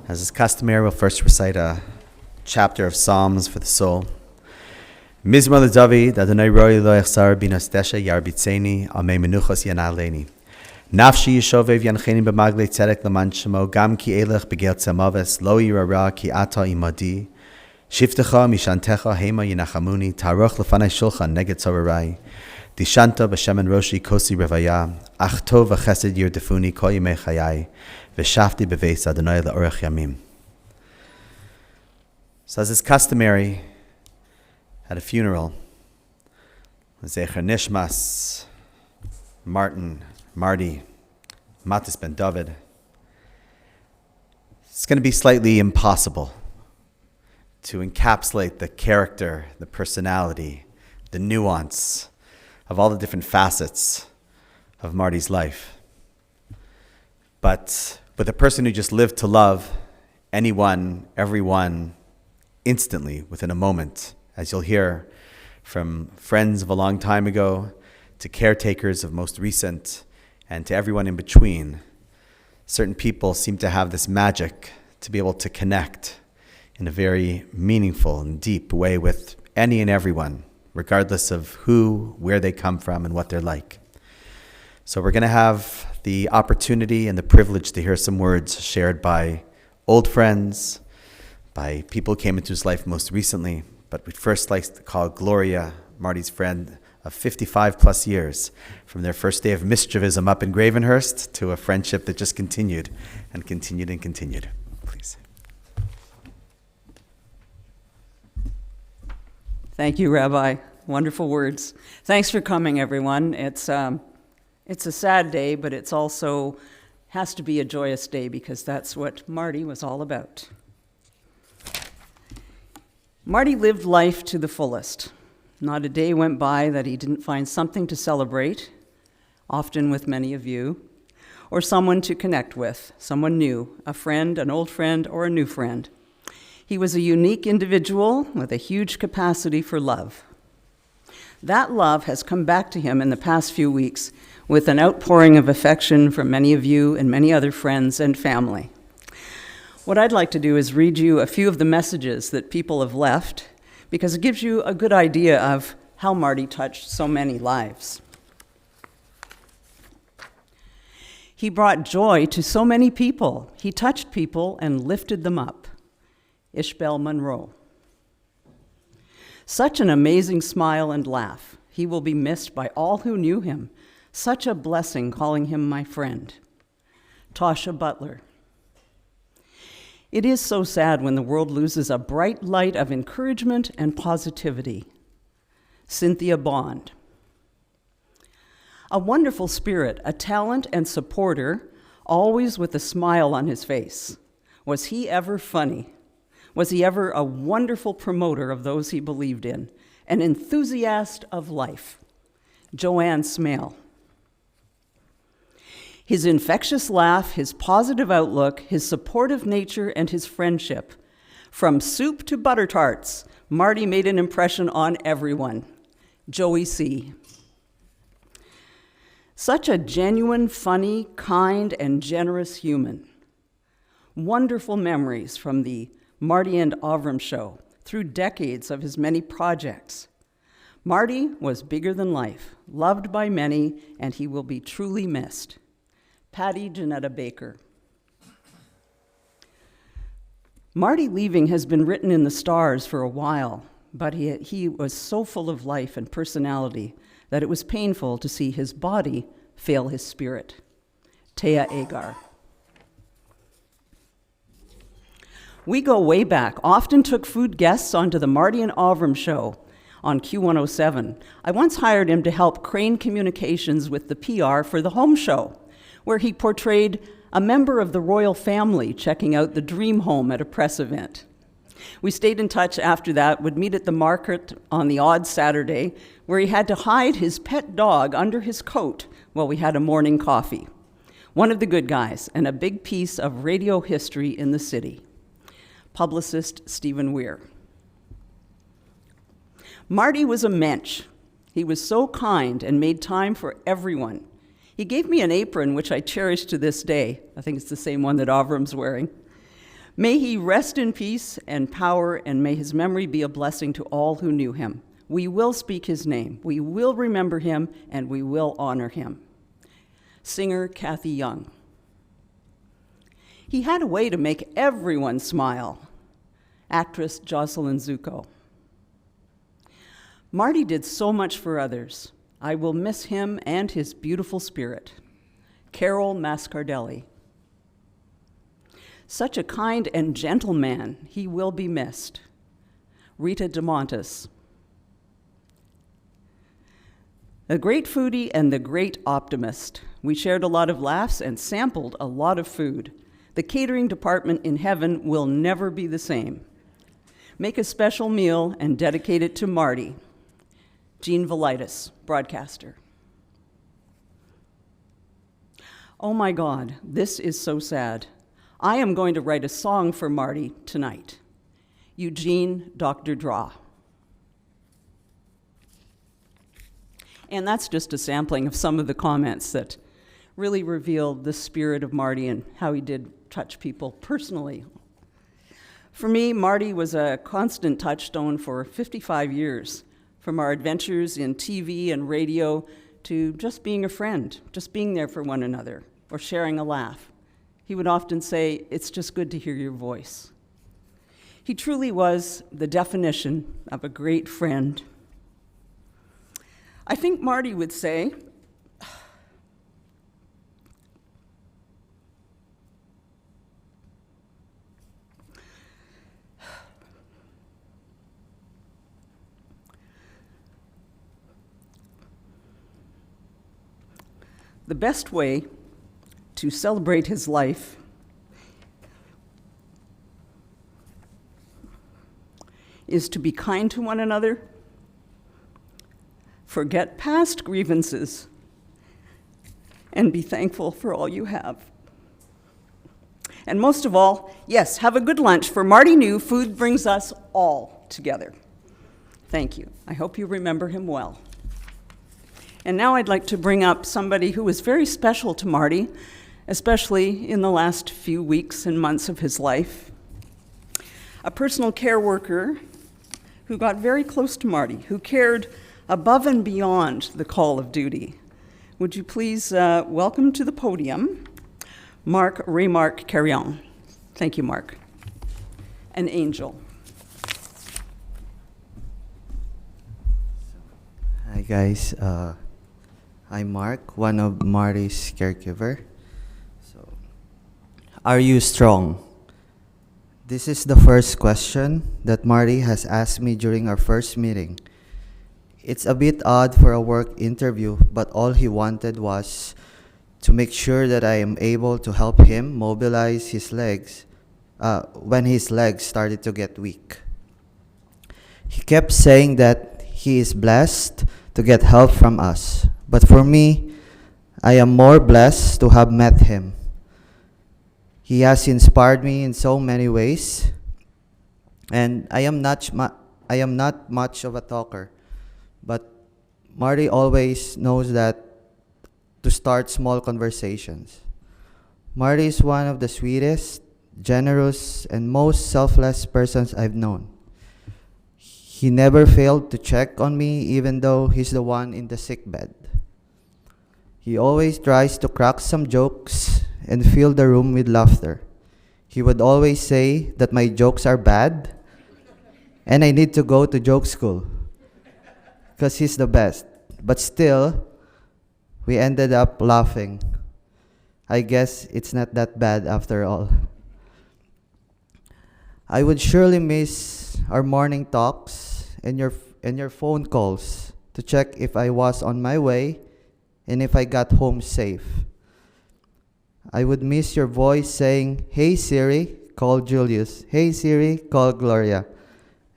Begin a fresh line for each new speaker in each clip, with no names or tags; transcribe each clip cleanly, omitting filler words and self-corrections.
As is customary, we'll first recite a chapter of Psalms for the soul. Mizmor LeDavid, Adonai roi lo echsar binos desha yarbitzeni, amei menuchos yanaleni. Nafshi yishovev yancheni b'magle tzedek leman shemo, gam ki elech begel tzemaves, lo yirara ki ata imadi. Shiftecha mishantecha hema yinachamuni, taroch lefanai shulchan neged tzorarai. Dishanta b'shemen roshi kosi revaya, ach tov v'chesed yirdefuni kol yimei chayai, v'shafti b'veis Adonai le'orech yamim. So as is customary at a funeral, Zecher Nishmas, Marty, Matis ben David, it's going to be slightly impossible to encapsulate the character, the personality, the nuance of all the different facets of Marty's life. But with a person who just lived to love anyone, everyone, instantly, within a moment, as you'll hear from friends of a long time ago, to caretakers of most recent, and to everyone in between, certain people seem to have this magic to be able to connect in a very meaningful and deep way with any and everyone, regardless of who, where they come from, and what they're like. So we're going to have the opportunity and the privilege to hear some words shared by old friends, by people who came into his life most recently. But we'd first like to call Gloria, Marty's friend of 55 plus years, from their first day of mischievism up in Gravenhurst to a friendship that just continued and continued and continued. Please.
Thank you, Rabbi. Wonderful words. Thanks for coming, everyone. It's a sad day, but it's also has to be a joyous day because that's what Marty was all about. Marty lived life to the fullest. Not a day went by that he didn't find something to celebrate, often with many of you, or someone to connect with, someone new, a friend, an old friend, or a new friend. He was a unique individual with a huge capacity for love. That love has come back to him in the past few weeks with an outpouring of affection from many of you and many other friends and family. What I'd like to do is read you a few of the messages that people have left because it gives you a good idea of how Marty touched so many lives. He brought joy to so many people. He touched people and lifted them up. Ishbel Monroe. Such an amazing smile and laugh. He will be missed by all who knew him. Such a blessing calling him my friend. Tasha Butler. It is so sad when the world loses a bright light of encouragement and positivity. Cynthia Bond. A wonderful spirit, a talent and supporter, always with a smile on his face. Was he ever funny? Was he ever a wonderful promoter of those he believed in? An enthusiast of life? Joanne Smale. His infectious laugh, his positive outlook, his supportive nature, and his friendship. From soup to butter tarts, Marty made an impression on everyone. Joey C. Such a genuine, funny, kind, and generous human. Wonderful memories from the Marty and Avram show through decades of his many projects. Marty was bigger than life, loved by many, and he will be truly missed. Patty Janetta Baker. Marty leaving has been written in the stars for a while, but he was so full of life and personality that it was painful to see his body fail his spirit. Taya Agar. We go way back, often took food guests onto the Marty and Avram show on Q107. I once hired him to help Crane Communications with the PR for the home show, where he portrayed a member of the royal family checking out the dream home at a press event. We stayed in touch after that, would meet at the market on the odd Saturday, where he had to hide his pet dog under his coat while we had a morning coffee. One of the good guys, and a big piece of radio history in the city. Publicist Stephen Weir. Marty was a mensch. He was so kind and made time for everyone. He gave me an apron, which I cherish to this day. I think it's the same one that Avram's wearing. May he rest in peace and power, and may his memory be a blessing to all who knew him. We will speak his name, we will remember him, and we will honor him. Singer Kathy Young. He had a way to make everyone smile. Actress Jocelyn Zuko. Marty did so much for others. I will miss him and his beautiful spirit. Carol Mascardelli. Such a kind and gentle man, he will be missed. Rita DeMontis. The great foodie and the great optimist. We shared a lot of laughs and sampled a lot of food. The catering department in heaven will never be the same. Make a special meal and dedicate it to Marty. Jean Velitis, broadcaster. Oh my God, this is so sad. I am going to write a song for Marty tonight. Eugene Dr. Draw. And that's just a sampling of some of the comments that really revealed the spirit of Marty and how he did touch people personally. For me, Marty was a constant touchstone for 55 years, from our adventures in TV and radio to just being a friend, just being there for one another, or sharing a laugh. He would often say, "It's just good to hear your voice." He truly was the definition of a great friend. I think Marty would say, the best way to celebrate his life is to be kind to one another, forget past grievances, and be thankful for all you have. And most of all, yes, have a good lunch, for Marty knew food brings us all together. Thank you. I hope you remember him well. And now I'd like to bring up somebody who was very special to Marty, especially in the last few weeks and months of his life. A personal care worker who got very close to Marty, who cared above and beyond the call of duty. Would you please welcome to the podium Mark Raymark Carrion. Thank you, Mark. An angel.
Hi guys, I'm Mark, one of Marty's caregiver. So, are you strong? This is the first question that Marty has asked me during our first meeting. It's a bit odd for a work interview, but all he wanted was to make sure that I am able to help him mobilize his legs when his legs started to get weak. He kept saying that he is blessed to get help from us. But for me, I am more blessed to have met him. He has inspired me in so many ways, and I am not much of a talker, but Marty always knows that to start small conversations. Marty is one of the sweetest, generous, and most selfless persons I've known. He never failed to check on me even though he's the one in the sick bed. He always tries to crack some jokes and fill the room with laughter. He would always say that my jokes are bad and I need to go to joke school because he's the best. But still, we ended up laughing. I guess it's not that bad after all. I would surely miss our morning talks and your phone calls to check if I was on my way and if I got home safe. I would miss your voice saying, "Hey Siri, call Julius. Hey Siri, call Gloria."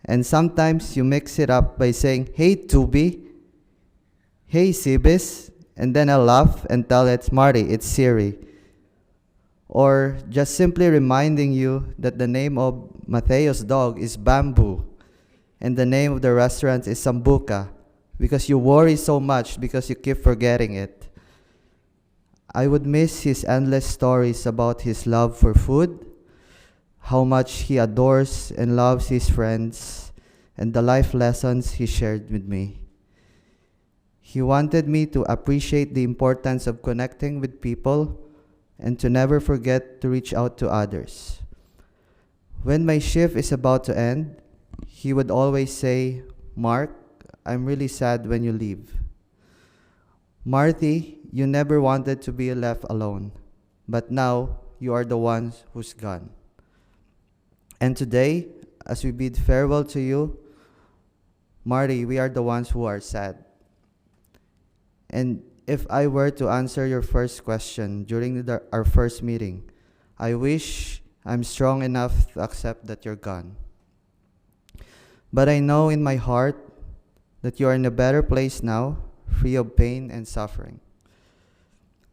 And sometimes you mix it up by saying, "Hey Tubi, hey Sibis," and then I'll laugh and tell it's Marty, it's Siri. Or just simply reminding you that the name of Mateo's dog is Bamboo and the name of the restaurant is Sambuca because you worry so much because you keep forgetting it. I would miss his endless stories about his love for food, how much he adores and loves his friends, and the life lessons he shared with me. He wanted me to appreciate the importance of connecting with people and to never forget to reach out to others. When my shift is about to end, he would always say, "Mark, I'm really sad when you leave. Marty, you never wanted to be left alone, but now you are the one who's gone." And today, as we bid farewell to you, Marty, we are the ones who are sad. And if I were to answer your first question during our first meeting, I wish I'm strong enough to accept that you're gone. But I know in my heart that you are in a better place now, free of pain and suffering.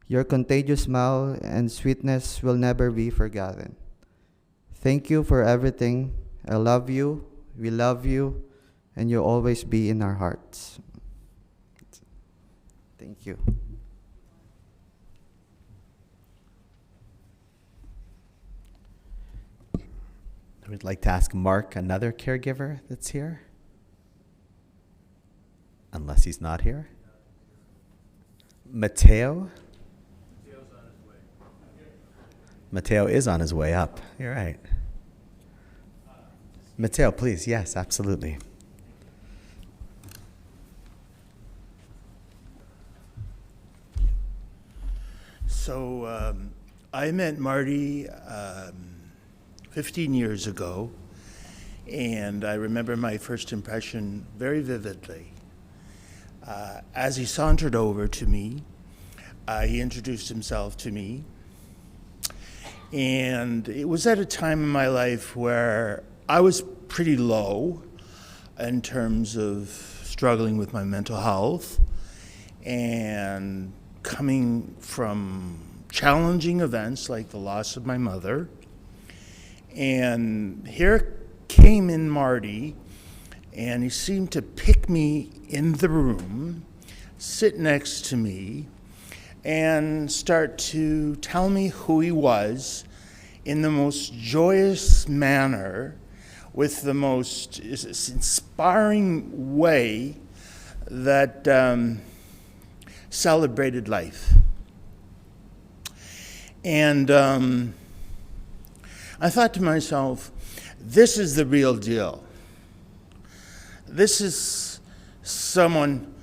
Your contagious smile and sweetness will never be forgotten. Thank you for everything. I love you, we love you, and you'll always be in our hearts. Thank you.
I would like to ask Mark, another caregiver that's here, unless he's not here. Mateo? Mateo is on his way up. You're right. Mateo, please. Yes, absolutely.
So I met Marty 15 years ago, and I remember my first impression very vividly. As he sauntered over to me, he introduced himself to me, and it was at a time in my life where I was pretty low in terms of struggling with my mental health and coming from challenging events like the loss of my mother. And here came in Marty, and he seemed to pick me in the room, sit next to me, and start to tell me who he was in the most joyous manner, with the most inspiring way that celebrated life. And I thought to myself, this is the real deal. This is someone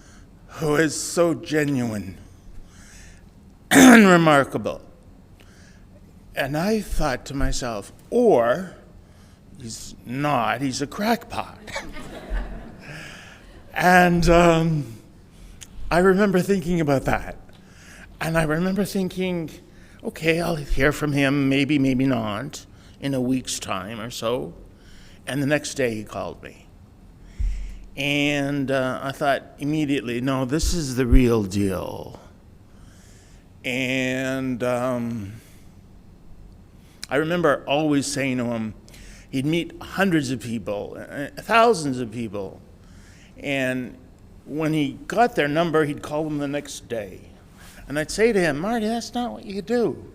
who is so genuine and remarkable. And I thought to myself, or he's not, he's a crackpot. And I remember thinking about that. And I remember thinking, okay, I'll hear from him, maybe, maybe not, in a week's time or so. And the next day he called me. And I thought immediately, no, this is the real deal. And I remember always saying to him, he'd meet hundreds of people, thousands of people. And when he got their number, he'd call them the next day. And I'd say to him, Marty, that's not what you do.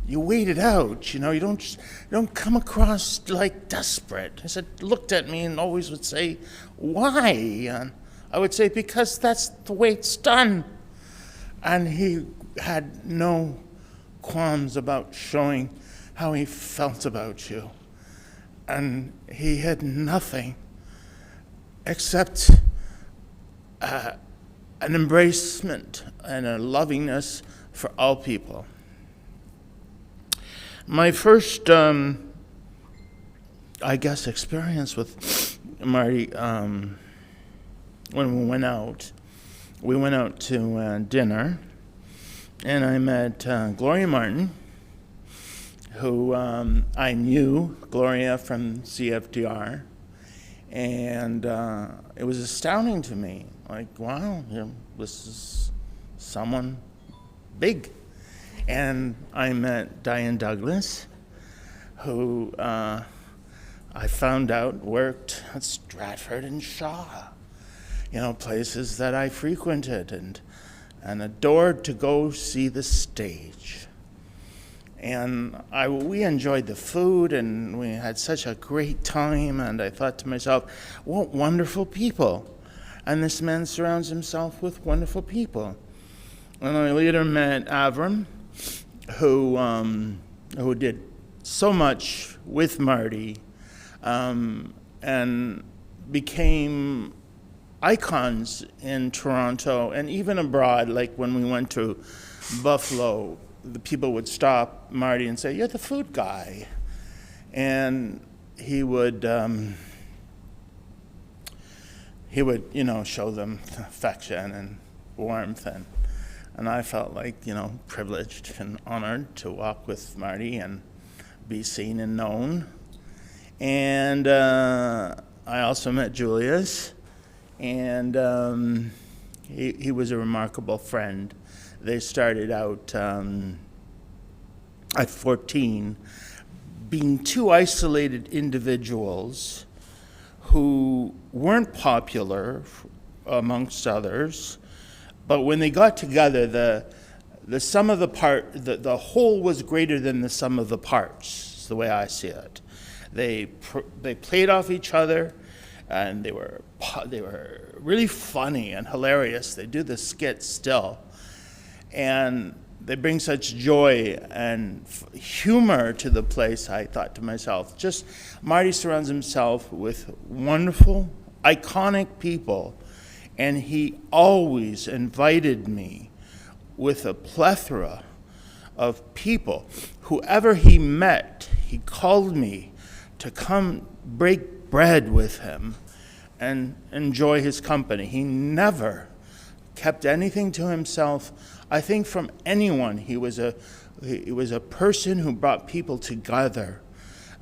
You wait it out, you don't come across like desperate. He said, looked at me and always would say, why? And I would say, because that's the way it's done. And he had no qualms about showing how he felt about you. And he had nothing except an embracement and a lovingness for all people. My first, experience with Marty, when we went out to dinner, and I met Gloria Martin, who I knew Gloria from CFTR, and it was astounding to me. Like, wow, this is someone big. And I met Diane Douglas, who I found out worked at Stratford and Shaw, places that I frequented and adored to go see the stage. And we enjoyed the food, and we had such a great time, and I thought to myself, what wonderful people. And this man surrounds himself with wonderful people. And I later met Avram, who did so much with Marty, and became icons in Toronto and even abroad. Like when we went to Buffalo, the people would stop Marty and say, "You're the food guy," and he would, show them affection and warmth, and I felt like, privileged and honored to walk with Marty and be seen and known. And I also met Julius, and he was a remarkable friend. They started out at 14 being two isolated individuals who weren't popular amongst others, but when they got together, the sum of the part, the whole was greater than the sum of the parts, is the way I see it. They played off each other, and they were really funny and hilarious. They do the skits still, and they bring such joy and humor to the place. I thought to myself, just Marty surrounds himself with wonderful, iconic people, and he always invited me with a plethora of people. Whoever he met, he called me to come break bread with him and enjoy his company. He never kept anything to himself. I think from anyone, he was a person who brought people together,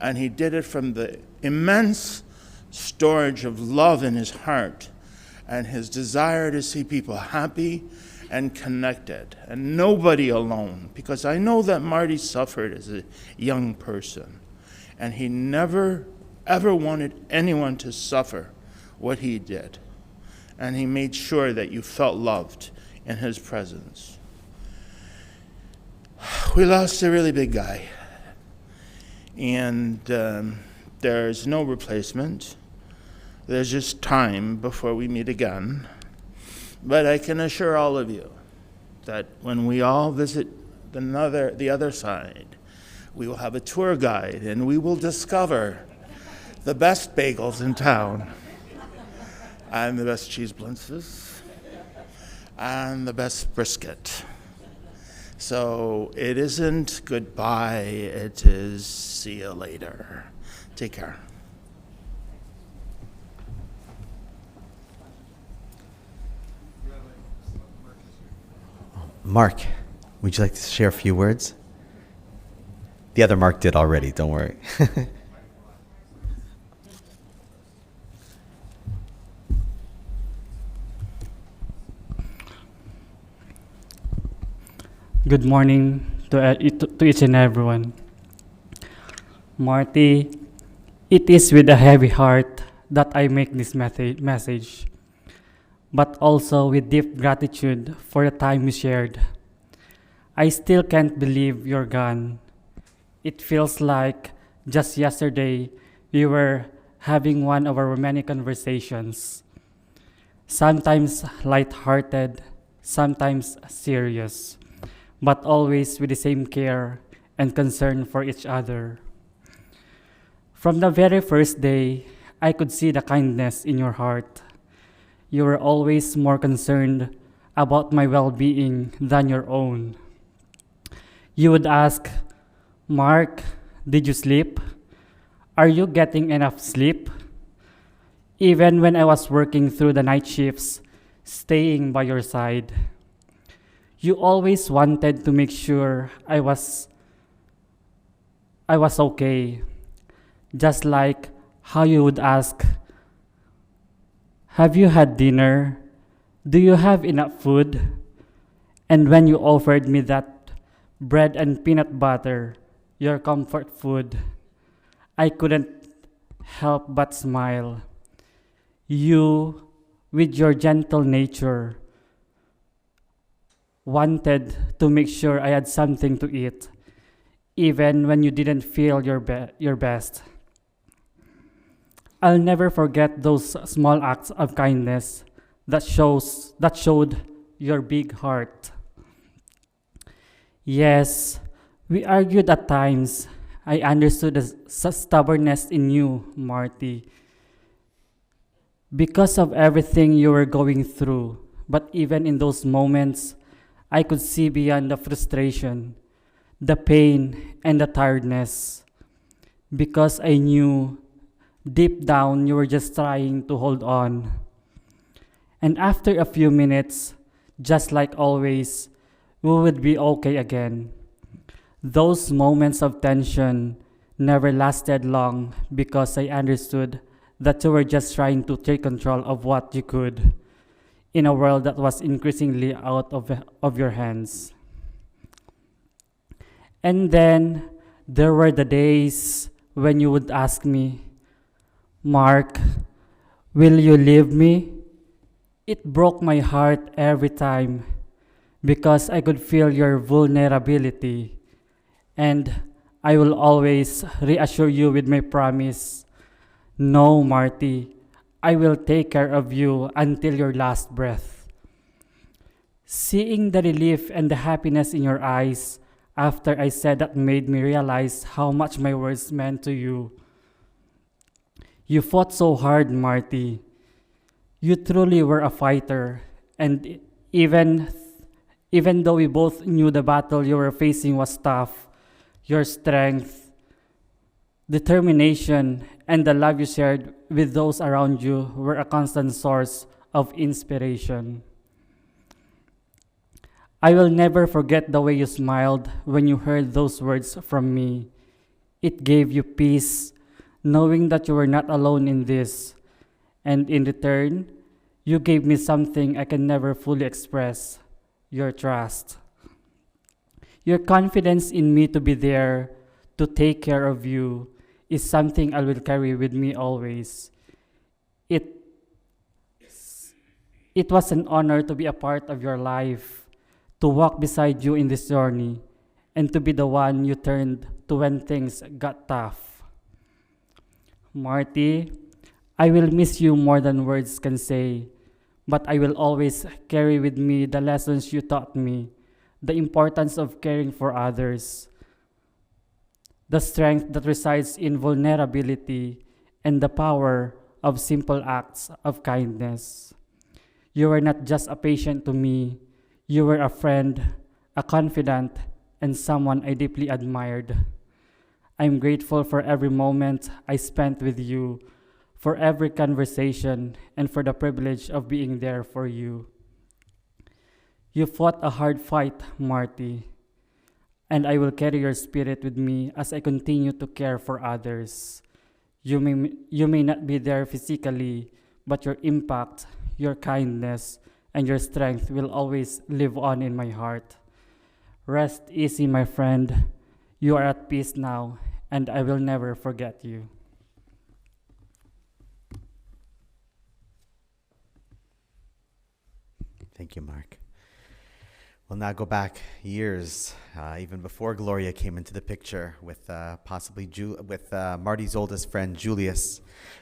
and he did it from the immense storage of love in his heart and his desire to see people happy and connected, and nobody alone, because I know that Marty suffered as a young person, and he never, ever wanted anyone to suffer what he did, and he made sure that you felt loved in his presence. We lost a really big guy, and there's no replacement. There's just time before we meet again. But I can assure all of you that when we all visit the other side, we will have a tour guide, and we will discover the best bagels in town, and the best cheese blintzes, and the best brisket. So it isn't goodbye, it is see you later. Take care.
Mark, would you like to share a few words? The other Mark did already, don't worry.
Good morning to each and everyone. Marty, it is with a heavy heart that I make this message, but also with deep gratitude for the time we shared. I still can't believe you're gone. It feels like just yesterday we were having one of our many conversations, sometimes light-hearted, sometimes serious, but always with the same care and concern for each other. From the very first day, I could see the kindness in your heart. You were always more concerned about my well-being than your own. You would ask, "Mark, did you sleep? Are you getting enough sleep?" Even when I was working through the night shifts, staying by your side, you always wanted to make sure I was okay. Just like how you would ask, "Have you had dinner? Do you have enough food?" And when you offered me that bread and peanut butter, your comfort food, I couldn't help but smile. You, with your gentle nature, wanted to make sure I had something to eat, even when you didn't feel your best. I'll never forget those small acts of kindness that showed your big heart. Yes, we argued at times. I understood the stubbornness in you, Marty, because of everything you were going through. But even in those moments, I could see beyond the frustration, the pain, and the tiredness, because I knew deep down you were just trying to hold on. And after a few minutes, just like always, we would be okay again. Those moments of tension never lasted long because I understood that you were just trying to take control of what you could in a world that was increasingly out of your hands. And then there were the days when you would ask me, Mark, will you leave me? It broke my heart every time because I could feel your vulnerability. And I will always reassure you with my promise. No, Marty, I will take care of you until your last breath. Seeing the relief and the happiness in your eyes after I said that made me realize how much my words meant to you. You fought so hard, Marty. You truly were a fighter, and even though we both knew the battle you were facing was tough, your strength, determination, and the love you shared with those around you were a constant source of inspiration. I will never forget the way you smiled when you heard those words from me. It gave you peace, knowing that you were not alone in this. And in return, you gave me something I can never fully express, your trust. Your confidence in me to be there, to take care of you, is something I will carry with me always. It, it was an honor to be a part of your life, to walk beside you in this journey, and to be the one you turned to when things got tough. Marty, I will miss you more than words can say, but I will always carry with me the lessons you taught me, the importance of caring for others, the strength that resides in vulnerability, and the power of simple acts of kindness. You were not just a patient to me, you were a friend, a confidant, and someone I deeply admired. I'm grateful for every moment I spent with you, for every conversation, and for the privilege of being there for you. You fought a hard fight, Marty, and I will carry your spirit with me as I continue to care for others. You may not be there physically, but your impact, your kindness, and your strength will always live on in my heart. Rest easy, my friend. You are at peace now, and I will never forget you.
Thank you, Mark. We'll now go back years, even before Gloria came into the picture, with Marty's oldest friend, Julius.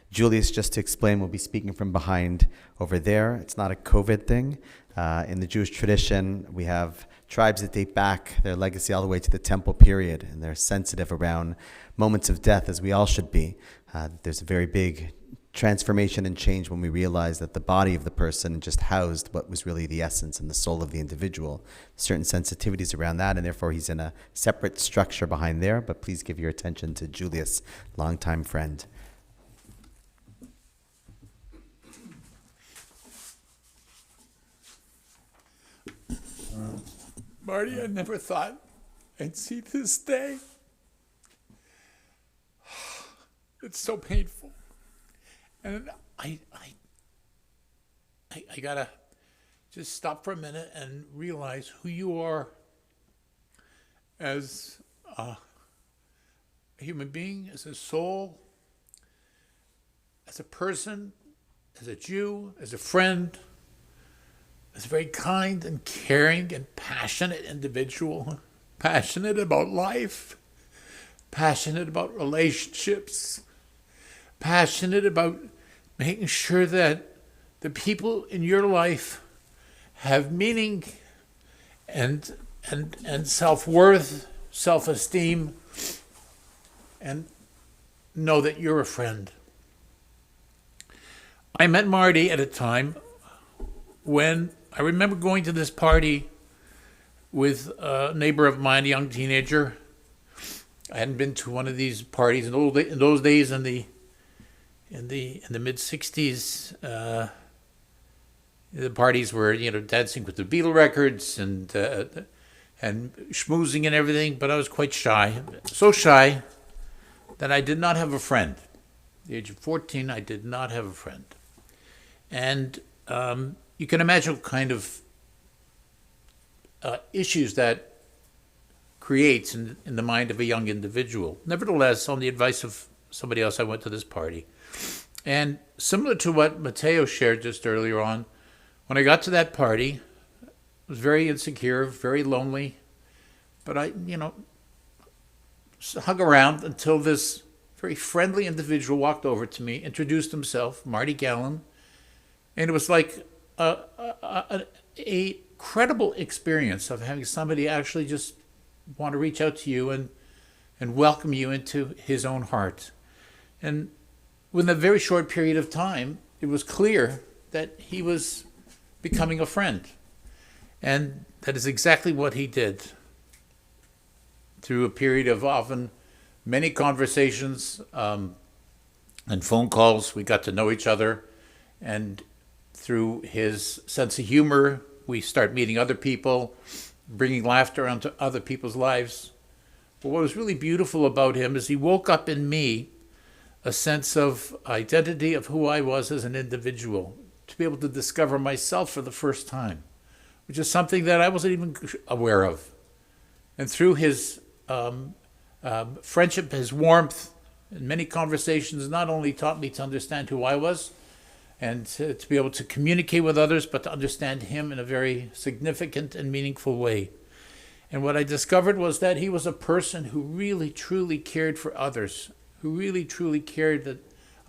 Julius, just to explain, will be speaking from behind over there. It's not a COVID thing. In the Jewish tradition, we have tribes that date back their legacy all the way to the temple period, and they're sensitive around moments of death, as we all should be. There's a very big transformation and change when we realize that the body of the person just housed what was really the essence and the soul of the individual. Certain sensitivities around that, and therefore he's in a separate structure behind there. But please give your attention to Julius, longtime friend.
Marty, I never thought I'd see this day. It's so painful. And I gotta just stop for a minute and realize who you are as a human being, as a soul, as a person, as a Jew, as a friend, as a very kind and caring and passionate individual, passionate about life. passionate about relationships, passionate about making sure that the people in your life have meaning and self-worth, self-esteem, and know that you're a friend. I met Marty at a time when I remember going to this party with a neighbor of mine, a young teenager. I hadn't been to one of these parties in those days in the mid '60s. The parties were, dancing with the Beatle records and schmoozing and everything. But I was quite shy, so shy that I did not have a friend. At the age of 14, I did not have a friend, and you can imagine what kind of issues that creates in the mind of a young individual. Nevertheless, on the advice of somebody else, I went to this party. And similar to what Matteo shared just earlier on, when I got to that party, I was very insecure, very lonely. But I, hung around until this very friendly individual walked over to me, introduced himself, Marty Galin. And it was like a credible experience of having somebody actually just want to reach out to you and welcome you into his own heart. And within a very short period of time, it was clear that he was becoming a friend. And that is exactly what he did. Through a period of often many conversations and phone calls, we got to know each other. And through his sense of humor, we start meeting other people, bringing laughter onto other people's lives. But what was really beautiful about him is he woke up in me a sense of identity of who I was as an individual, to be able to discover myself for the first time, which is something that I wasn't even aware of. And through his friendship, his warmth, and many conversations not only taught me to understand who I was and to be able to communicate with others, but to understand him in a very significant and meaningful way. And what I discovered was that he was a person who really, truly cared for others, who really, truly cared that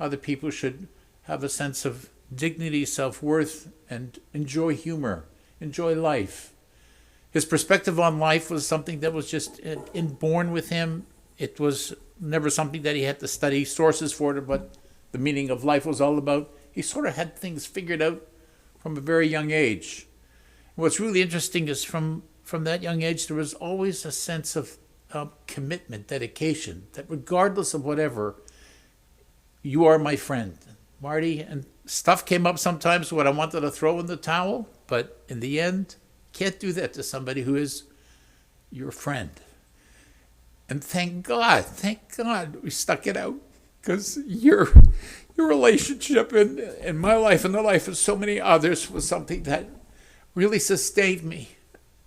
other people should have a sense of dignity, self-worth, and enjoy humor, enjoy life. His perspective on life was something that was just inborn with him. It was never something that he had to study sources for it, but the meaning of life was all about. He sort of had things figured out from a very young age. What's really interesting is from that young age, there was always a sense of commitment, dedication, that regardless of whatever, you are my friend, Marty. And stuff came up sometimes when I wanted to throw in the towel, but in the end, can't do that to somebody who is your friend. And thank God we stuck it out, because your relationship in my life and the life of so many others was something that really sustained me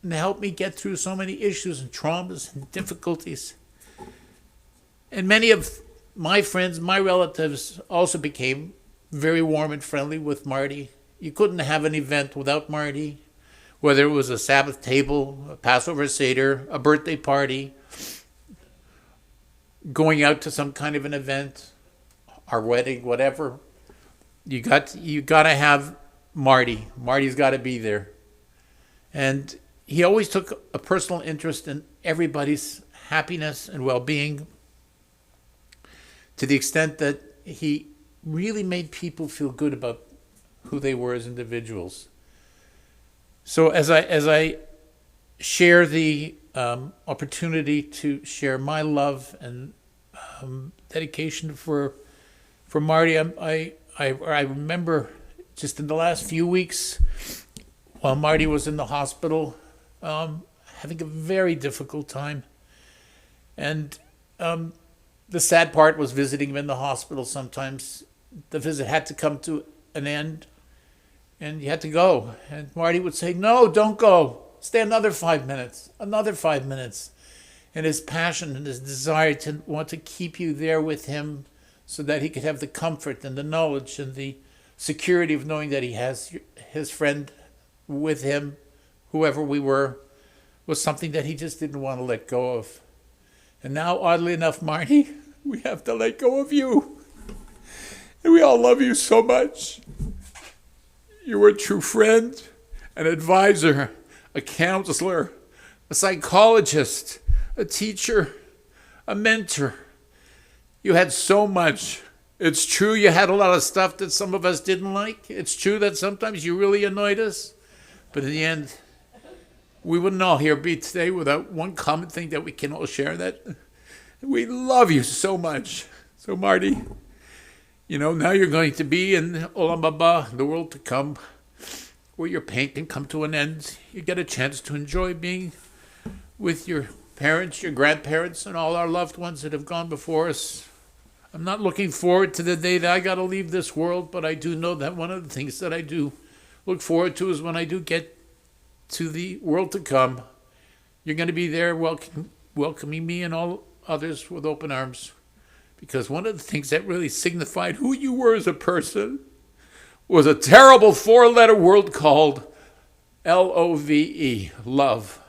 and helped me get through so many issues and traumas and difficulties. And many of my friends, my relatives, also became very warm and friendly with Marty. You couldn't have an event without Marty, whether it was a Sabbath table, a Passover Seder, a birthday party, going out to some kind of an event, our wedding, whatever. You got to have Marty. Marty's got to be there. And he always took a personal interest in everybody's happiness and well-being, to the extent that he really made people feel good about who they were as individuals. So as I share the opportunity to share my love and dedication for Marty, I remember just in the last few weeks, while Marty was in the hospital, having a very difficult time. And the sad part was visiting him in the hospital. Sometimes the visit had to come to an end and you had to go. And Marty would say, "No, don't go. Stay another 5 minutes, another 5 minutes." And his passion and his desire to want to keep you there with him so that he could have the comfort and the knowledge and the security of knowing that he has his friend with him, whoever we were, was something that he just didn't want to let go of. And now, oddly enough, Marty, we have to let go of you. And we all love you so much. You were a true friend, an advisor, a counselor, a psychologist, a teacher, a mentor. You had so much. It's true you had a lot of stuff that some of us didn't like. It's true that sometimes you really annoyed us. But in the end, we wouldn't all here be today without one common thing that we can all share, that we love you so much. So Marty, now you're going to be in Olam Haba, the world to come, where your pain can come to an end. You get a chance to enjoy being with your parents, your grandparents, and all our loved ones that have gone before us. I'm not looking forward to the day that I got to leave this world, but I do know that one of the things that I do look forward to is when I do get to the world to come, you're going to be there welcoming me and all others with open arms. Because one of the things that really signified who you were as a person was a terrible 4-letter word called Love, love.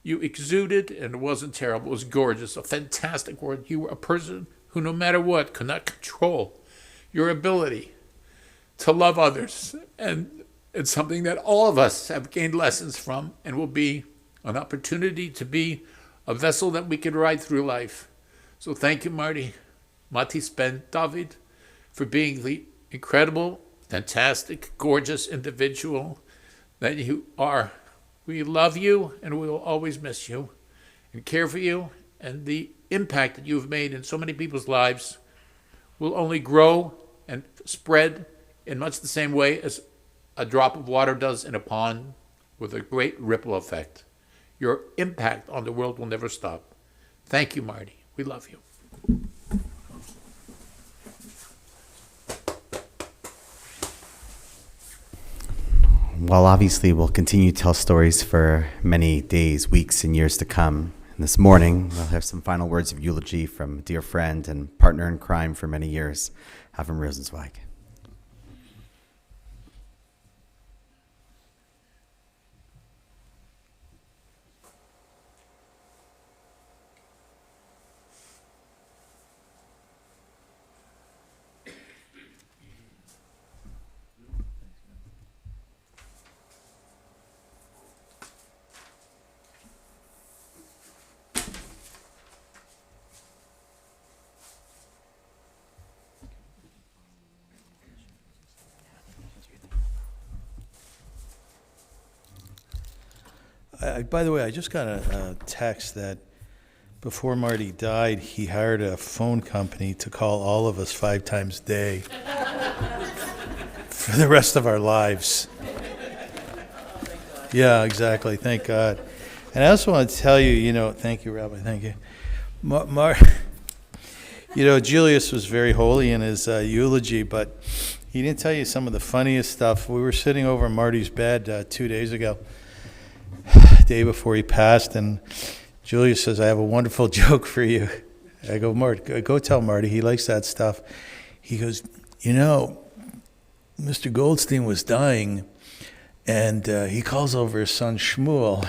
You exuded, and it wasn't terrible, it was gorgeous, a fantastic word. You were a person who, no matter what, could not control your ability to love others. And it's something that all of us have gained lessons from, and will be an opportunity to be a vessel that we can ride through life. So thank you, Marty, Matis Ben David, for being the incredible, fantastic, gorgeous individual that you are. We love you, and we will always miss you and care for you. And the impact that you've made in so many people's lives will only grow and spread in much the same way as a drop of water does in a pond, with a great ripple effect. Your impact on the world will never stop. Thank you, Marty. We love you.
Well, obviously, we'll continue to tell stories for many days, weeks, and years to come. And this morning, we'll have some final words of eulogy from a dear friend and partner in crime for many years, Avram Rosenzweig.
By the way, I just got a text that before Marty died, he hired a phone company to call all of us 5 times a day for the rest of our lives. Yeah, exactly. Thank God. And I also want to tell you, thank you, Rabbi, thank you. Julius was very holy in his eulogy, but he didn't tell you some of the funniest stuff. We were sitting over Marty's bed 2 days ago, day before he passed, and Julius says, I have a wonderful joke for you. I go, Marty, go tell Marty. He likes that stuff. He goes, Mr. Goldstein was dying, and he calls over his son Shmuel.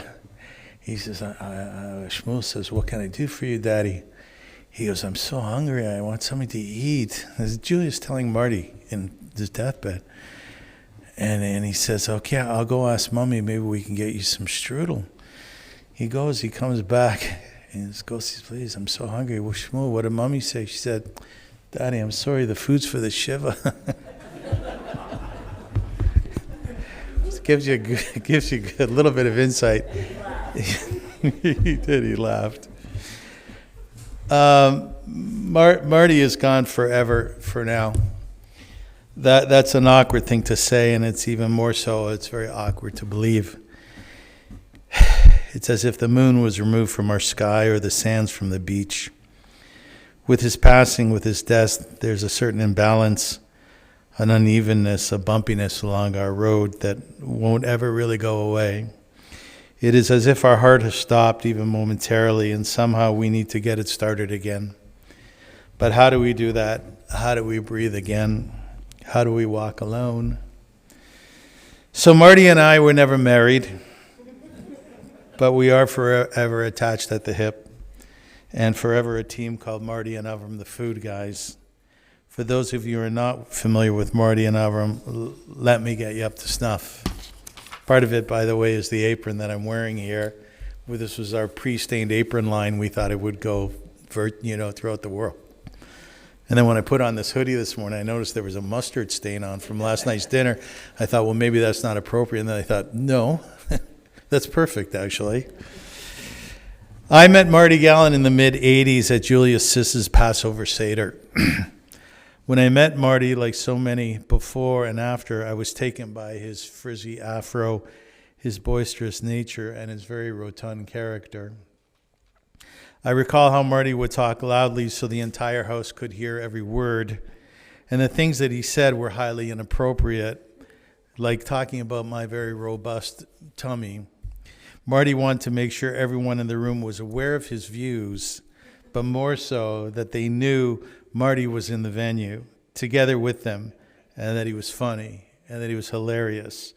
He says, Shmuel says, what can I do for you, Daddy? He goes, I'm so hungry. I want something to eat. This is Julius telling Marty in his deathbed. And he says, okay, I'll go ask Mommy. Maybe we can get you some strudel. He comes back, and he goes, please, I'm so hungry. Well, Shmuel, what did Mommy say? She said, Daddy, I'm sorry, the food's for the Shiva. It gives you a little bit of insight. He did, he laughed. Marty is gone forever for now. That's an awkward thing to say, and it's even more so, it's very awkward to believe. It's as if the moon was removed from our sky or the sands from the beach. With his passing, with his death, there's a certain imbalance, an unevenness, a bumpiness along our road that won't ever really go away. It is as if our heart has stopped even momentarily, and somehow we need to get it started again. But how do we do that? How do we breathe again? How do we walk alone? So Marty and I were never married, but we are forever attached at the hip. and forever a team called Marty and Avram, the food guys. For those of you who are not familiar with Marty and Avram, let me get you up to snuff. Part of it, by the way, is the apron that I'm wearing here. This was our pre-stained apron line. We thought it would go throughout the world. And then when I put on this hoodie this morning, I noticed there was a mustard stain on from last night's dinner. I thought, well, maybe that's not appropriate. And then I thought, no, that's perfect, actually. I met Marty Galin in the mid-'80s at Julius Sis's Passover Seder. When I met Marty, like so many before and after, I was taken by his frizzy afro, his boisterous nature, and his very rotund character. I recall how Marty would talk loudly so the entire house could hear every word, and the things that he said were highly inappropriate, like talking about my very robust tummy. Marty wanted to make sure everyone in the room was aware of his views, but more so that they knew Marty was in the venue, together with them, and that he was funny, and that he was hilarious,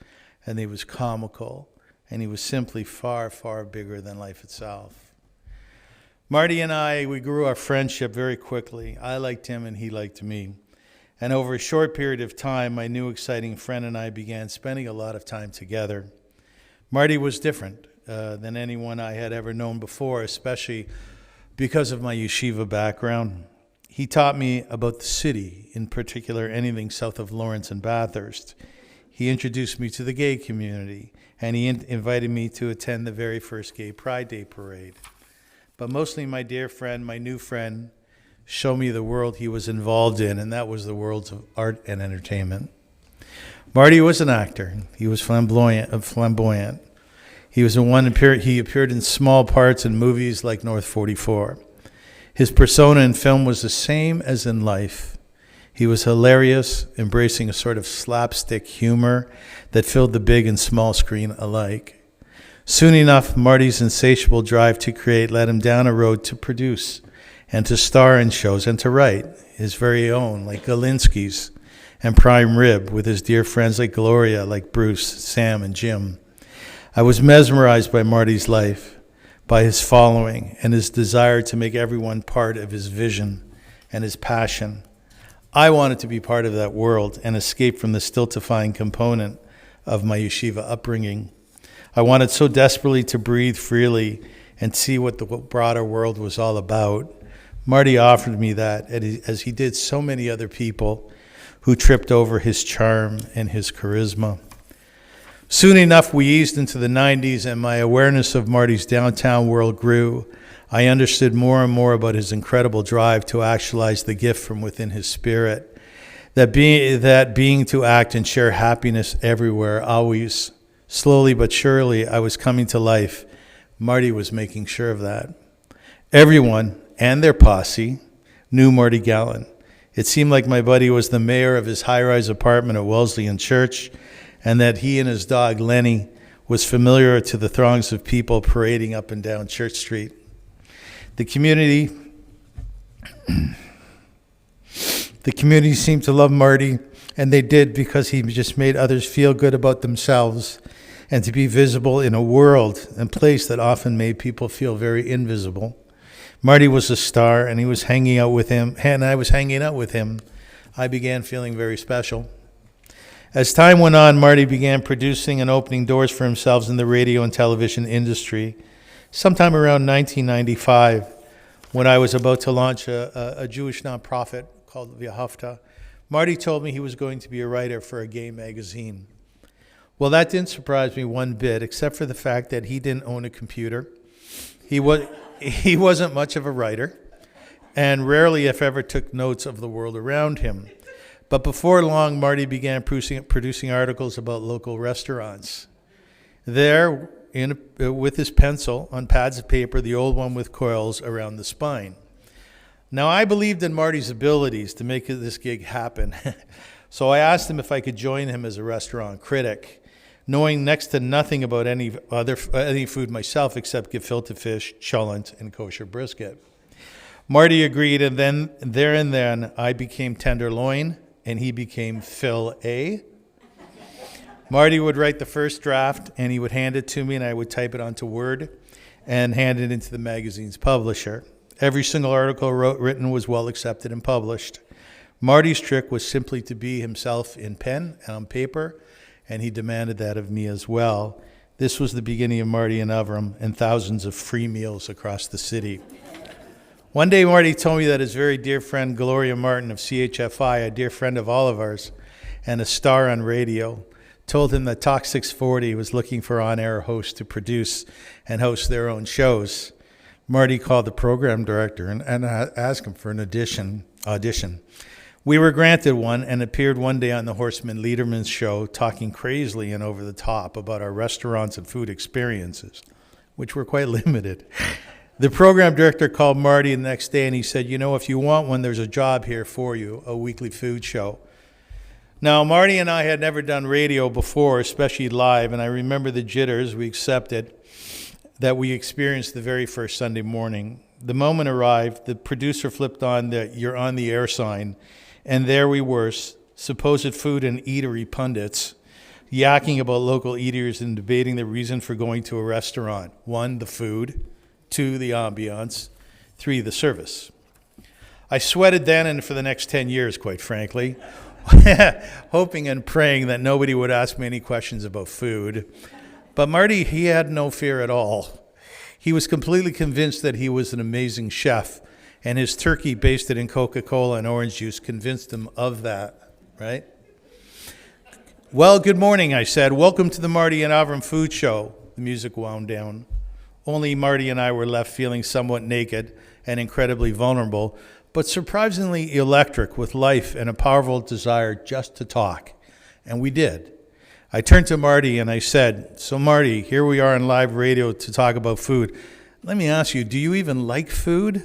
and he was comical, and he was simply far, far bigger than life itself. Marty and I, we grew our friendship very quickly. I liked him, and he liked me. And over a short period of time, my new exciting friend and I began spending a lot of time together. Marty was different than anyone I had ever known before, especially because of my yeshiva background. He taught me about the city, in particular anything south of Lawrence and Bathurst. He introduced me to the gay community, and he invited me to attend the very first Gay Pride Day parade. But mostly my dear friend, my new friend, showed me the world he was involved in, and that was the worlds of art and entertainment. Marty was an actor. He was flamboyant. He appeared in small parts in movies like North 44. His persona in film was the same as in life. He was hilarious, embracing a sort of slapstick humor that filled the big and small screen alike. Soon enough, Marty's insatiable drive to create led him down a road to produce and to star in shows and to write his very own, like Galinsky's and Prime Rib, with his dear friends like Gloria, like Bruce, Sam, and Jim. I was mesmerized by Marty's life, by his following, and his desire to make everyone part of his vision and his passion. I wanted to be part of that world and escape from the stultifying component of my yeshiva upbringing. I wanted so desperately to breathe freely and see what the broader world was all about. Marty offered me that, as he did so many other people who tripped over his charm and his charisma. Soon enough, we eased into the 90s, and my awareness of Marty's downtown world grew. I understood more and more about his incredible drive to actualize the gift from within his spirit, that being to act and share happiness everywhere, always. Slowly but surely, I was coming to life. Marty was making sure of that. Everyone and their posse knew Marty Galin. It seemed like my buddy was the mayor of his high-rise apartment at Wesleyan Church, and that he and his dog, Lenny, was familiar to the throngs of people parading up and down Church Street. The community seemed to love Marty, and they did, because he just made others feel good about themselves and to be visible in a world and place that often made people feel very invisible. Marty was a star, and he was hanging out with him, and I was hanging out with him. I began feeling very special. As time went on, Marty began producing and opening doors for himself in the radio and television industry. Sometime around 1995, when I was about to launch a Jewish nonprofit called V'Ahavta, Marty told me he was going to be a writer for a gay magazine. Well, that didn't surprise me one bit, except for the fact that he didn't own a computer. He wasn't much of a writer, and rarely, if ever, took notes of the world around him. But before long, Marty began producing articles about local restaurants. There, with his pencil on pads of paper, the old one with coils around the spine. Now, I believed in Marty's abilities to make this gig happen, so I asked him if I could join him as a restaurant critic, knowing next to nothing about any food myself except gefilte fish, cholent, and kosher brisket. Marty agreed, and then I became tenderloin, and he became Phil A. Marty would write the first draft, and he would hand it to me, and I would type it onto Word and hand it into the magazine's publisher. Every single article written was well accepted and published. Marty's trick was simply to be himself in pen and on paper, and he demanded that of me as well. This was the beginning of Marty and Avram and thousands of free meals across the city. One day, Marty told me that his very dear friend Gloria Martin of CHFI, a dear friend of all of ours, and a star on radio, told him that Talk 640 was looking for on-air hosts to produce and host their own shows. Marty called the program director and asked him for an audition. We were granted one and appeared one day on the Horseman Lederman's show, talking crazily and over the top about our restaurants and food experiences, which were quite limited. The program director called Marty the next day and he said, if you want one, there's a job here for you, a weekly food show. Now, Marty and I had never done radio before, especially live, and I remember the jitters we accepted that we experienced the very first Sunday morning. The moment arrived, the producer flipped on the "you're on the air" sign, and there we were, supposed food and eatery pundits, yakking about local eaters and debating the reason for going to a restaurant. 1, the food. 2, the ambiance. 3, the service. I sweated then and for the next 10 years, quite frankly, hoping and praying that nobody would ask me any questions about food. But Marty, he had no fear at all. He was completely convinced that he was an amazing chef, and his turkey basted in Coca-Cola and orange juice convinced him of that, right? Well, good morning, I said. Welcome to the Marty and Avram Food Show. The music wound down. Only Marty and I were left feeling somewhat naked and incredibly vulnerable, but surprisingly electric with life and a powerful desire just to talk. And we did. I turned to Marty and I said, "So Marty, here we are on live radio to talk about food. Let me ask you, do you even like food?"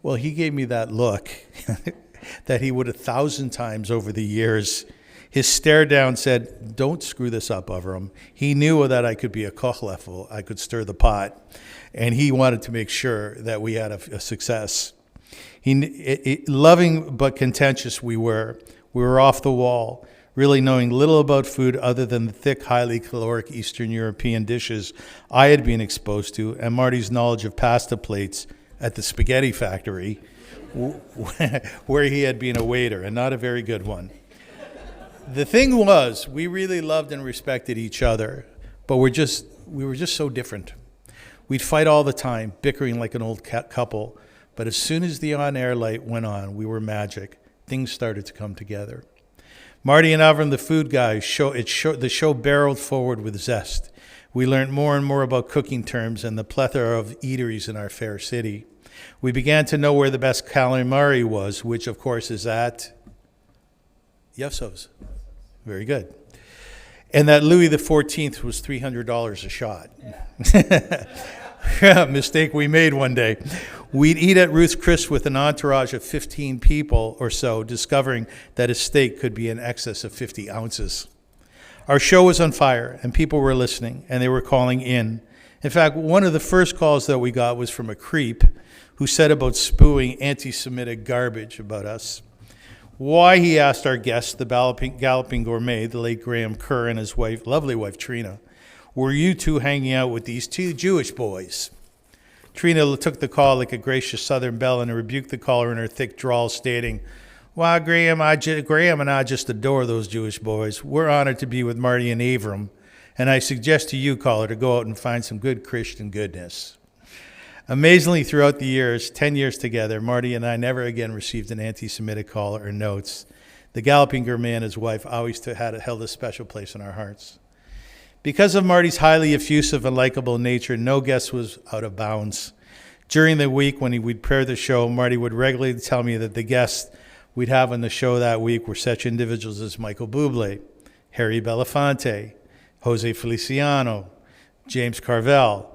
Well, he gave me that look that he would 1,000 times over the years. His stare down said, "Don't screw this up, Avram." He knew that I could be a kochleffel, I could stir the pot, and he wanted to make sure that we had a success. Loving but contentious we were. We were off the wall, really knowing little about food other than the thick, highly caloric Eastern European dishes I had been exposed to, and Marty's knowledge of pasta plates at the spaghetti factory, where he had been a waiter, and not a very good one. The thing was, we really loved and respected each other, but we were just so different. We'd fight all the time, bickering like an old couple, but as soon as the on-air light went on, we were magic. Things started to come together. Marty and Avram, the food guys, the show barreled forward with zest. We learned more and more about cooking terms and the plethora of eateries in our fair city. We began to know where the best calamari was, which of course is at Yevsov's. Very good. And that Louis XIV was $300 a shot. Mistake we made one day. We'd eat at Ruth's Chris with an entourage of 15 people or so, discovering that a steak could be in excess of 50 ounces. Our show was on fire, and people were listening, and they were calling in. In fact, one of the first calls that we got was from a creep who said about spewing anti-Semitic garbage about us. Why, he asked our guest, the Galloping Gourmet, the late Graham Kerr, and his wife, lovely wife Trina, were you two hanging out with these 2 Jewish boys? Trina took the call like a gracious Southern belle and rebuked the caller in her thick drawl, stating, "Well, Graham and I just adore those Jewish boys. We're honored to be with Marty and Avram, and I suggest to you, caller, to go out and find some good Christian goodness." Amazingly, throughout the years, 10 years together, Marty and I never again received an anti-Semitic call or notes. The Galloping Gourmet and his wife always held a special place in our hearts. Because of Marty's highly effusive and likable nature, no guest was out of bounds. During the week when we'd prepare the show, Marty would regularly tell me that the guests we'd have on the show that week were such individuals as Michael Bublé, Harry Belafonte, Jose Feliciano, James Carvell,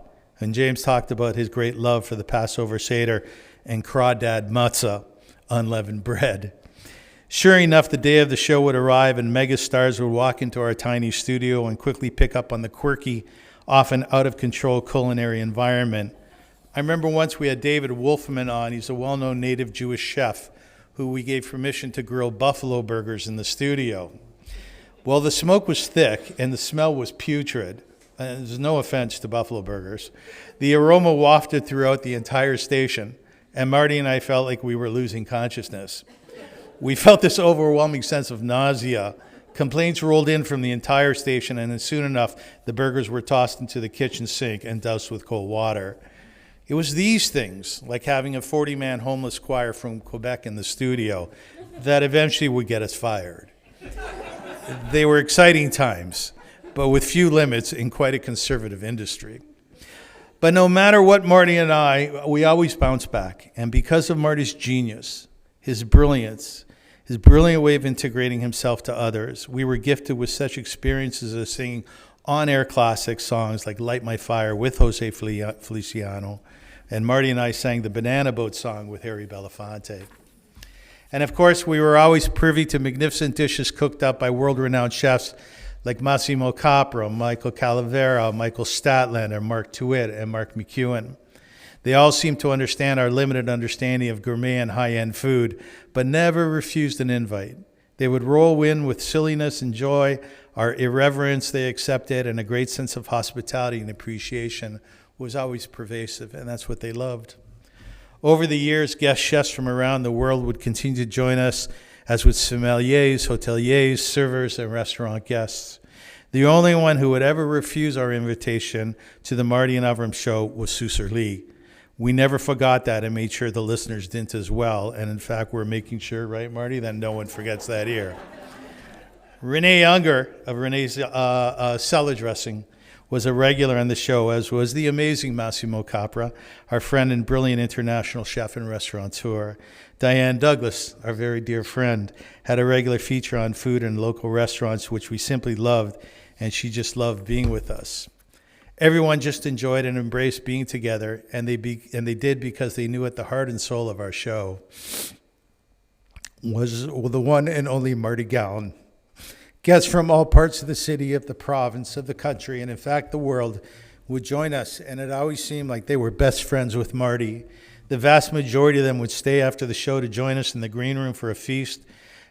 and James talked about his great love for the Passover Seder and crawdad matzah, unleavened bread. Sure enough, the day of the show would arrive and megastars would walk into our tiny studio and quickly pick up on the quirky, often out-of-control culinary environment. I remember once we had David Wolfman on. He's a well-known native Jewish chef who we gave permission to grill buffalo burgers in the studio. Well, the smoke was thick and the smell was putrid. There's no offense to buffalo burgers. The aroma wafted throughout the entire station, and Marty and I felt like we were losing consciousness. We felt this overwhelming sense of nausea. Complaints rolled in from the entire station, and then soon enough, the burgers were tossed into the kitchen sink and doused with cold water. It was these things, like having a 40-man homeless choir from Quebec in the studio, that eventually would get us fired. They were exciting times, but with few limits in quite a conservative industry. But no matter what Marty and we always bounce back. And because of Marty's genius, his brilliance, his brilliant way of integrating himself to others, we were gifted with such experiences as singing on-air classic songs like Light My Fire with Jose Feliciano. And Marty and I sang the Banana Boat song with Harry Belafonte. And of course, we were always privy to magnificent dishes cooked up by world-renowned chefs like Massimo Capra, Michael Calavera, Michael Statlander, Mark Tewitt, and Mark McEwen. They all seemed to understand our limited understanding of gourmet and high-end food, but never refused an invite. They would roll in with silliness and joy. Our irreverence they accepted, and a great sense of hospitality and appreciation was always pervasive, and that's what they loved. Over the years, guest chefs from around the world would continue to join us, as would sommeliers, hoteliers, servers, and restaurant guests. The only one who would ever refuse our invitation to the Marty and Avram show was Susur Lee. We never forgot that and made sure the listeners didn't as well. And in fact, we're making sure, right, Marty, that no one forgets that here. Renee Unger of Renee's Cellar Dressing was a regular on the show, as was the amazing Massimo Capra, our friend and brilliant international chef and restaurateur. Diane Douglas, our very dear friend, had a regular feature on food and local restaurants, which we simply loved, and she just loved being with us. Everyone just enjoyed and embraced being together, and they did because they knew at the heart and soul of our show was the one and only Marty Galin. Guests from all parts of the city, of the province, of the country, and in fact the world would join us, and it always seemed like they were best friends with Marty. The vast majority of them would stay after the show to join us in the green room for a feast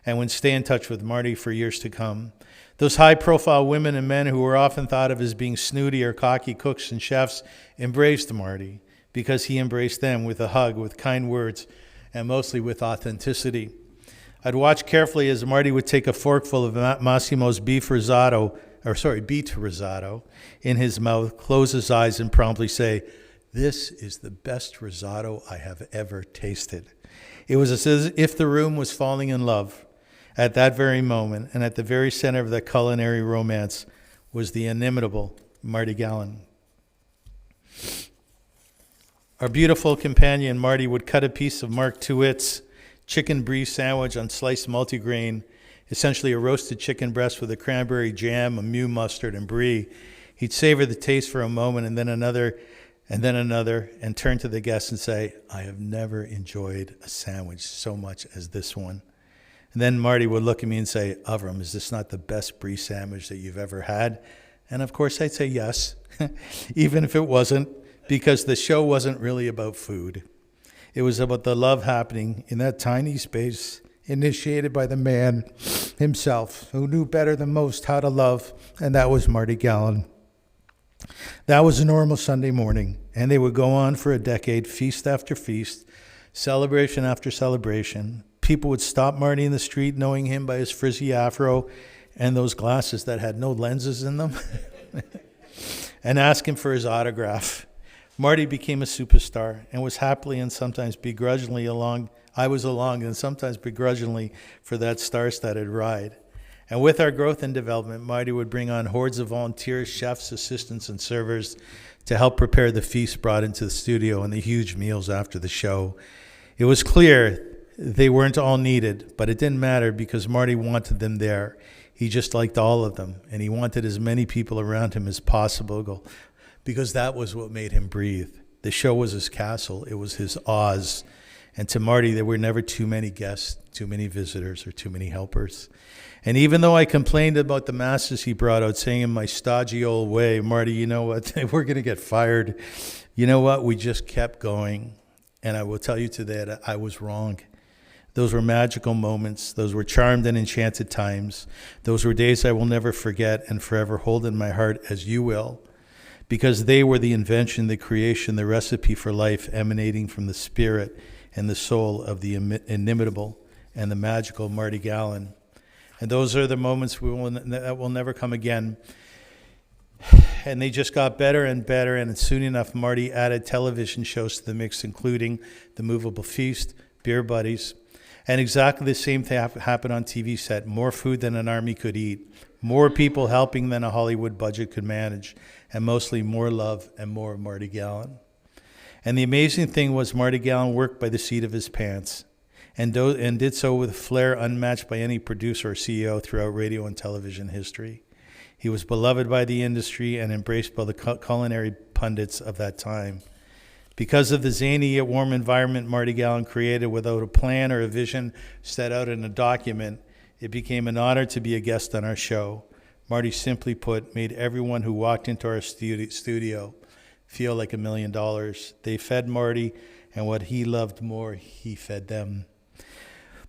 and would stay in touch with Marty for years to come. Those high-profile women and men who were often thought of as being snooty or cocky cooks and chefs embraced Marty because he embraced them with a hug, with kind words, and mostly with authenticity. I'd watch carefully as Marty would take a forkful of Massimo's beet risotto in his mouth, close his eyes, and promptly say, "This is the best risotto I have ever tasted." It was as if the room was falling in love at that very moment, and at the very center of that culinary romance was the inimitable Marty Galin. Our beautiful companion, Marty, would cut a piece of Mark Tewitt's chicken brie sandwich on sliced multigrain, essentially a roasted chicken breast with a cranberry jam, a mew mustard, and brie. He'd savor the taste for a moment and then another, and turn to the guests and say, "I have never enjoyed a sandwich so much as this one." And then Marty would look at me and say, "Avram, is this not the best brie sandwich that you've ever had?" And of course I'd say yes, even if it wasn't, because the show wasn't really about food. It was about the love happening in that tiny space, initiated by the man himself, who knew better than most how to love, and that was Marty Galin. That was a normal Sunday morning, and they would go on for a decade, feast after feast, celebration after celebration. People would stop Marty in the street, knowing him by his frizzy afro and those glasses that had no lenses in them, and ask him for his autograph. Marty became a superstar and was happily and sometimes begrudgingly along and sometimes begrudgingly for that star-studded ride. And with our growth and development, Marty would bring on hordes of volunteers, chefs, assistants, and servers to help prepare the feasts brought into the studio and the huge meals after the show. It was clear they weren't all needed, but it didn't matter because Marty wanted them there. He just liked all of them, and he wanted as many people around him as possible because that was what made him breathe. The show was his castle. It was his Oz. And to Marty, there were never too many guests, too many visitors, or too many helpers. And even though I complained about the masses he brought out, saying in my stodgy old way, "Marty, you know what? We're going to get fired." You know what? We just kept going. And I will tell you today that I was wrong. Those were magical moments. Those were charmed and enchanted times. Those were days I will never forget and forever hold in my heart, as you will, because they were the invention, the creation, the recipe for life emanating from the Spirit and the soul of the inimitable and the magical Marty Galin. And those are the moments that will never come again. And they just got better and better, and soon enough, Marty added television shows to the mix, including The Movable Feast, Beer Buddies, and exactly the same thing happened on TV set. More food than an army could eat, more people helping than a Hollywood budget could manage, and mostly more love and more Marty Galin. And the amazing thing was Marty Galin worked by the seat of his pants, and did so with a flair unmatched by any producer or CEO throughout radio and television history. He was beloved by the industry and embraced by the culinary pundits of that time. Because of the zany yet warm environment Marty Galin created without a plan or a vision set out in a document, it became an honor to be a guest on our show. Marty, simply put, made everyone who walked into our studio feel like $1 million. They fed Marty, and what he loved more, he fed them.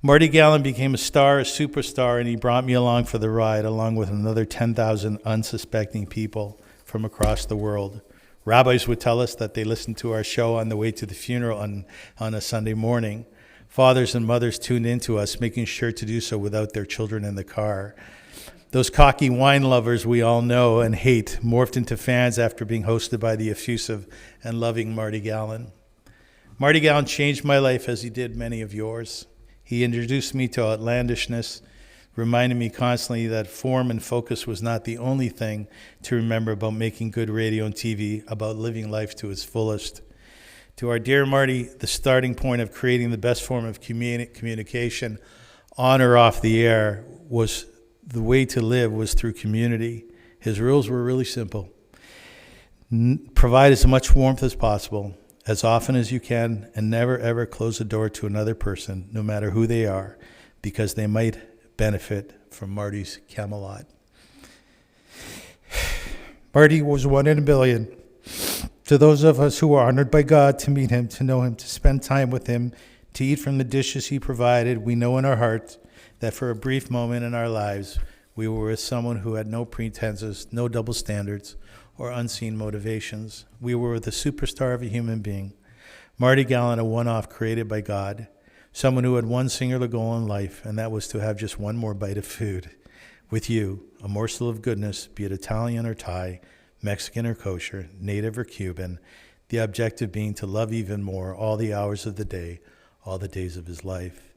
Marty Galin became a star, a superstar, and he brought me along for the ride, along with another 10,000 unsuspecting people from across the world. Rabbis would tell us that they listened to our show on the way to the funeral on a Sunday morning. Fathers and mothers tuned into us, making sure to do so without their children in the car. Those cocky wine lovers we all know and hate morphed into fans after being hosted by the effusive and loving Marty Galin. Marty Galin changed my life as he did many of yours. He introduced me to outlandishness, reminding me constantly that form and focus was not the only thing to remember about making good radio and TV, about living life to its fullest. To our dear Marty, the starting point of creating the best form of communication on or off the air was the way to live was through community. His rules were really simple. Provide as much warmth as possible, as often as you can, and never ever close the door to another person, no matter who they are, because they might benefit from Marty's Camelot. Marty was 1 in a billion. To those of us who were honored by God to meet him, to know him, to spend time with him, to eat from the dishes he provided, we know in our hearts that for a brief moment in our lives, we were with someone who had no pretenses, no double standards, or unseen motivations. We were with a superstar of a human being. Marty Galin, a one-off created by God, someone who had one singular goal in life, and that was to have just one more bite of food with you, a morsel of goodness, be it Italian or Thai, Mexican or kosher, native or Cuban, the objective being to love even more all the hours of the day, all the days of his life.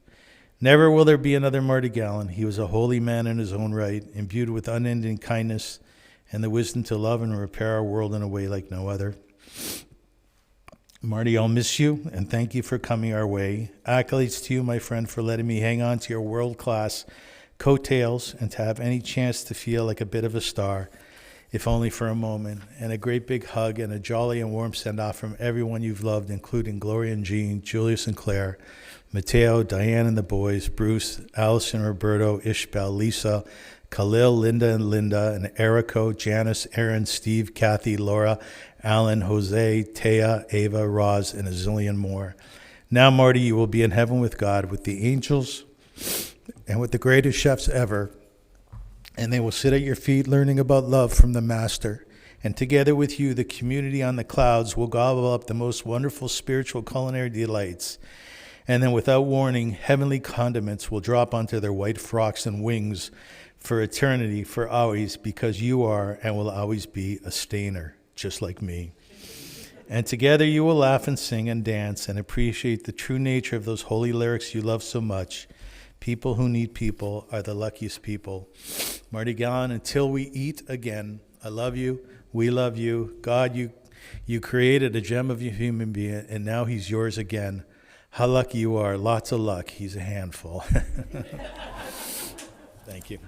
Never will there be another Marty Galin. He was a holy man in his own right, imbued with unending kindness and the wisdom to love and repair our world in a way like no other. Marty, I'll miss you, and thank you for coming our way. Accolades to you, my friend, for letting me hang on to your world-class coattails and to have any chance to feel like a bit of a star, if only for a moment. And a great big hug and a jolly and warm send-off from everyone you've loved, including Gloria and Jean, Julius and Claire, Mateo, Diane and the boys, Bruce, Allison, Roberto, Ishbel, Lisa, Khalil, Linda and Erico, Janice, Aaron, Steve, Kathy, Laura, Alan, Jose, Taya, Ava, Roz, and a zillion more. Now, Marty, you will be in heaven with God, with the angels, and with the greatest chefs ever. And they will sit at your feet learning about love from the Master. And together with you, the community on the clouds will gobble up the most wonderful spiritual culinary delights. And then without warning, heavenly condiments will drop onto their white frocks and wings for eternity, for always, because you are and will always be a stainer, just like me. And together you will laugh and sing and dance and appreciate the true nature of those holy lyrics you love so much. People who need people are the luckiest people. Marty Galin, until we eat again, I love you, we love you. God, you created a gem of a human being, and now he's yours again. How lucky you are. Lots of luck. He's a handful. Thank you.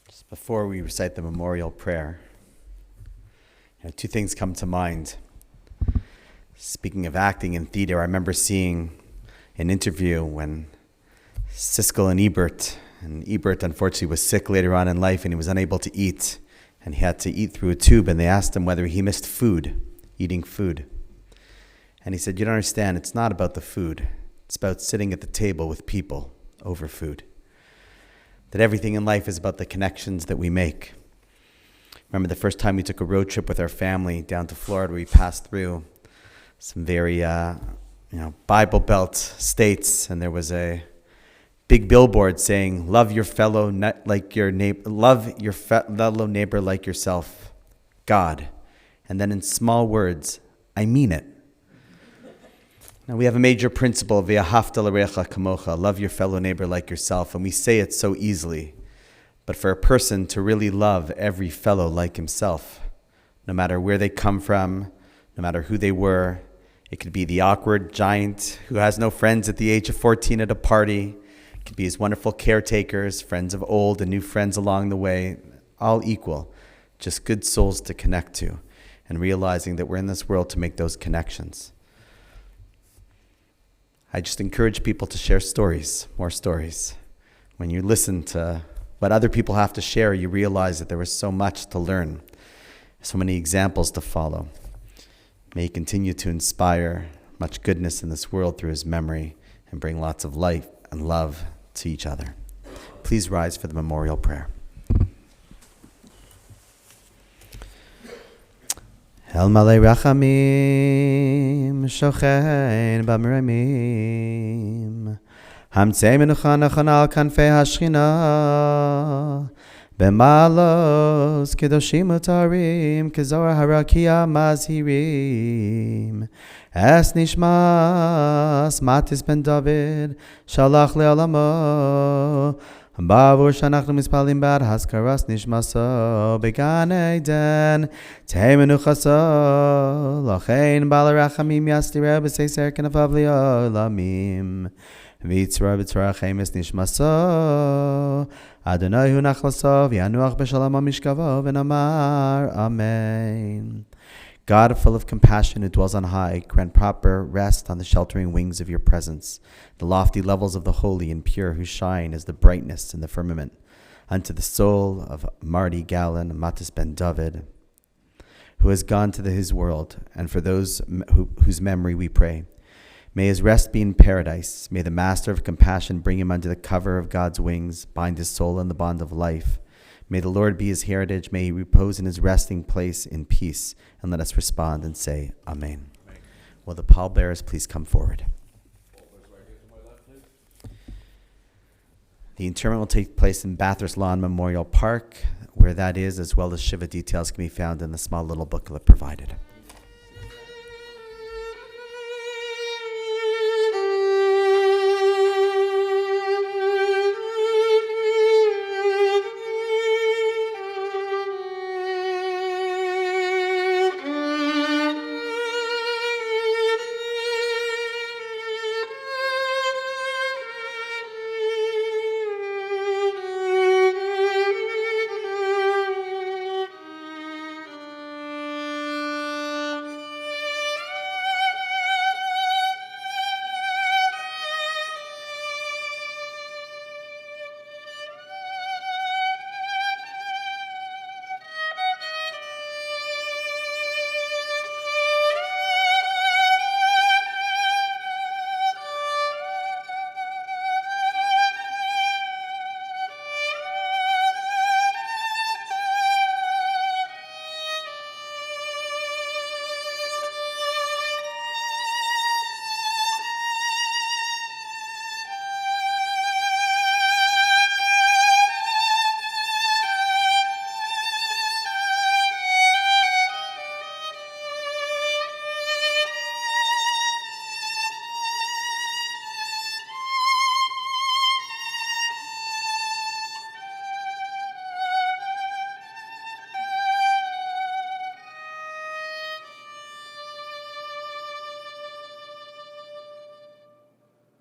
Just before we recite the memorial prayer, two things come to mind. Speaking of acting in theater, I remember seeing an interview when Siskel and Ebert unfortunately was sick later on in life and he was unable to eat. and he had to eat through a tube, and they asked him whether he missed food, eating food. And he said, you don't understand, it's not about the food. It's about sitting at the table with people over food. That everything in life is about the connections that we make. Remember the first time we took a road trip with our family down to Florida, we passed through some very, Bible Belt states, and there was a big billboard saying, "Love your fellow like your neighbor. Love your fellow neighbor like yourself, God." And then in small words, "I mean it." Now we have a major principle, "V'ahavta l'recha kamocha," love your fellow neighbor like yourself, and we say it so easily. But for a person to really love every fellow like himself, no matter where they come from, no matter who they were, it could be the awkward giant who has no friends at the age of 14 at a party. It could be his wonderful caretakers, friends of old and new friends along the way, all equal, just good souls to connect to, and realizing that we're in this world to make those connections. I just encourage people to share stories, more stories. When you listen to what other people have to share, you realize that there is so much to learn, so many examples to follow. May he continue to inspire much goodness in this world through his memory and bring lots of light and love to each other. Please rise for the memorial prayer. El malei rachamim, shochein b'meramim, hamtzei menucha nachon al kanfei hashchina, b'malos kedoshim utarim, kezor harakia mazhirim, es nishmas Matis ben David, shalach le'olamo, Bavur shanachnu mispalim bad haskaras nishmaso began Eden tei menuchaso lachein balarachamim yastira b'seiser kenafav li'olamim v'yitzra b'tzrachemis nishmaso Adonai hu nachlaso v'yanuach b'shalom ha'mishkavo v'namar Amen. God, full of compassion, who dwells on high, grant proper rest on the sheltering wings of your presence, the lofty levels of the holy and pure who shine as the brightness in the firmament, unto the soul of Marty Galin, Matis ben David, who has gone to his world, and for those whose memory we pray. May his rest be in paradise. May the Master of compassion bring him under the cover of God's wings, bind his soul in the bond of life. May the Lord be his heritage. May he repose in his resting place in peace. And let us respond and say, Amen. Amen. Will the pallbearers please come forward? The interment will take place in Bathurst Lawn Memorial Park, where that is, as well as Shiva details can be found in the small little booklet provided.